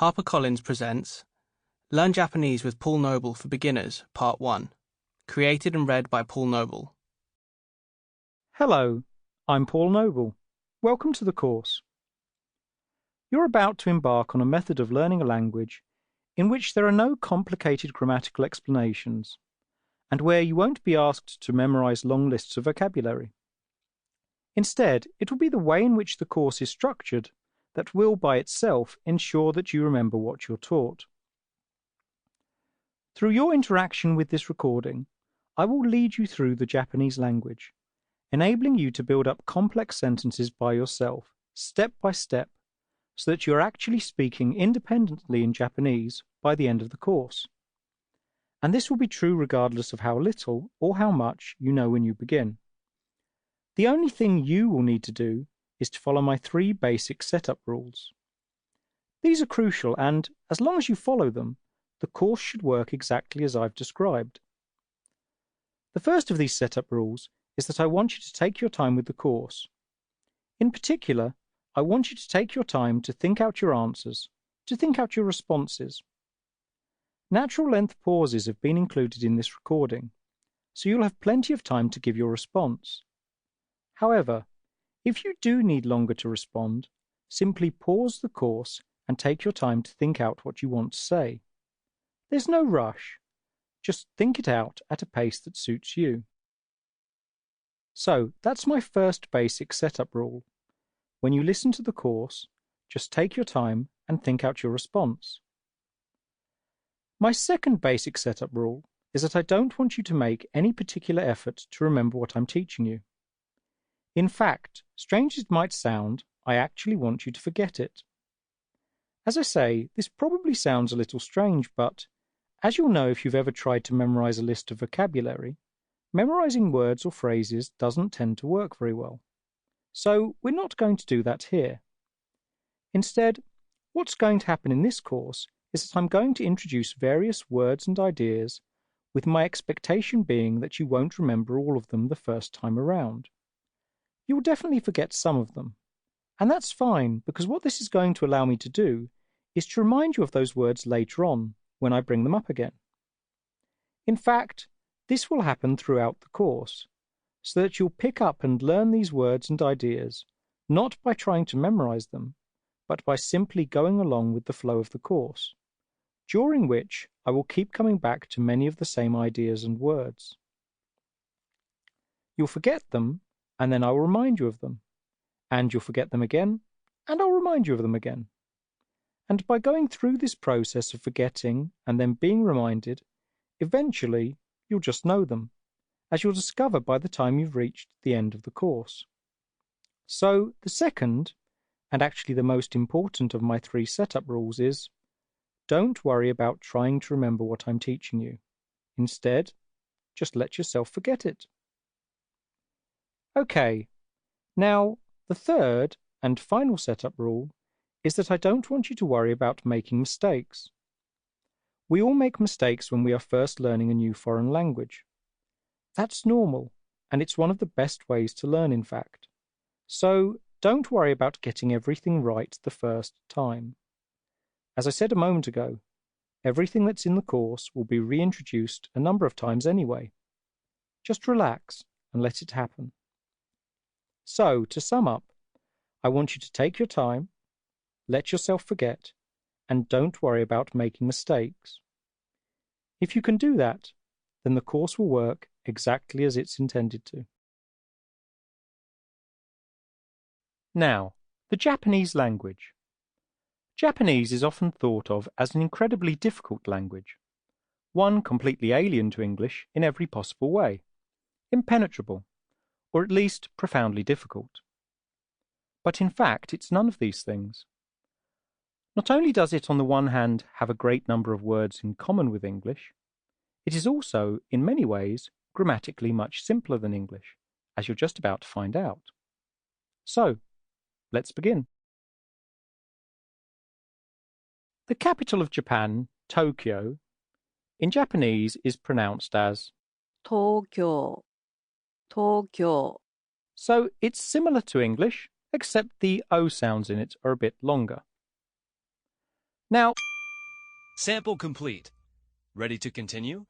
HarperCollins presents Learn Japanese with Paul Noble for Beginners, Part 1, created and read by Paul Noble. Hello, I'm Paul Noble. Welcome to the course. You're about to embark on a method of learning a language in which there are no complicated grammatical explanations, and where you won't be asked to memorize long lists of vocabulary. Instead, it will be the way in which the course is structured that will by itself ensure that you remember what you're taught. Through your interaction with this recording, I will lead you through the Japanese language, enabling you to build up complex sentences by yourself, step by step, so that you're actually speaking independently in Japanese by the end of the course. And this will be true regardless of how little or how much you know when you begin. The only thing you will need to do is to follow my 3 basic setup rules. These are crucial, and as long as you follow them, the course should work exactly as I've described. The first of these setup rules is that I want you to take your time with the course. In particular, I want you to take your time to think out your answers, to think out your responses. Natural length pauses have been included in this recording, so you'll have plenty of time to give your response. However, if you do need longer to respond, simply pause the course and take your time to think out what you want to say. There's no rush. Just think it out at a pace that suits you. So, that's my first basic setup rule. When you listen to the course, just take your time and think out your response. My second basic setup rule is that I don't want you to make any particular effort to remember what I'm teaching you. In fact, strange as it might sound, I actually want you to forget it. As I say, this probably sounds a little strange, but as you'll know if you've ever tried to memorize a list of vocabulary, memorizing words or phrases doesn't tend to work very well. So we're not going to do that here. Instead, what's going to happen in this course is that I'm going to introduce various words and ideas, with my expectation being that you won't remember all of them the first time around. You'll definitely forget some of them. And that's fine, because what this is going to allow me to do is to remind you of those words later on, when I bring them up again. In fact, this will happen throughout the course, so that you'll pick up and learn these words and ideas, not by trying to memorize them, but by simply going along with the flow of the course, during which I will keep coming back to many of the same ideas and words. You'll forget them, and then I will remind you of them, and you'll forget them again, and I'll remind you of them again. And by going through this process of forgetting and then being reminded, eventually you'll just know them, as you'll discover by the time you've reached the end of the course. So the second, and actually the most important of my 3 setup rules is, don't worry about trying to remember what I'm teaching you. Instead, just let yourself forget it. Okay, now the third and final setup rule is that I don't want you to worry about making mistakes. We all make mistakes when we are first learning a new foreign language. That's normal, and it's one of the best ways to learn, in fact. So don't worry about getting everything right the first time. As I said a moment ago, everything that's in the course will be reintroduced a number of times anyway. Just relax and let it happen. So, to sum up, I want you to take your time, let yourself forget, and don't worry about making mistakes. If you can do that, then the course will work exactly as it's intended to. Now, the Japanese language. Japanese is often thought of as an incredibly difficult language, one completely alien to English in every possible way, impenetrable, or at least profoundly difficult. But in fact, it's none of these things. Not only does it on the one hand have a great number of words in common with English, it is also, in many ways, grammatically much simpler than English, as you're just about to find out. So, let's begin. The capital of Japan, Tokyo, in Japanese is pronounced as Tokyo. Tokyo. So it's similar to English, except the O sounds in it are a bit longer. Now, Sample complete. Ready to continue?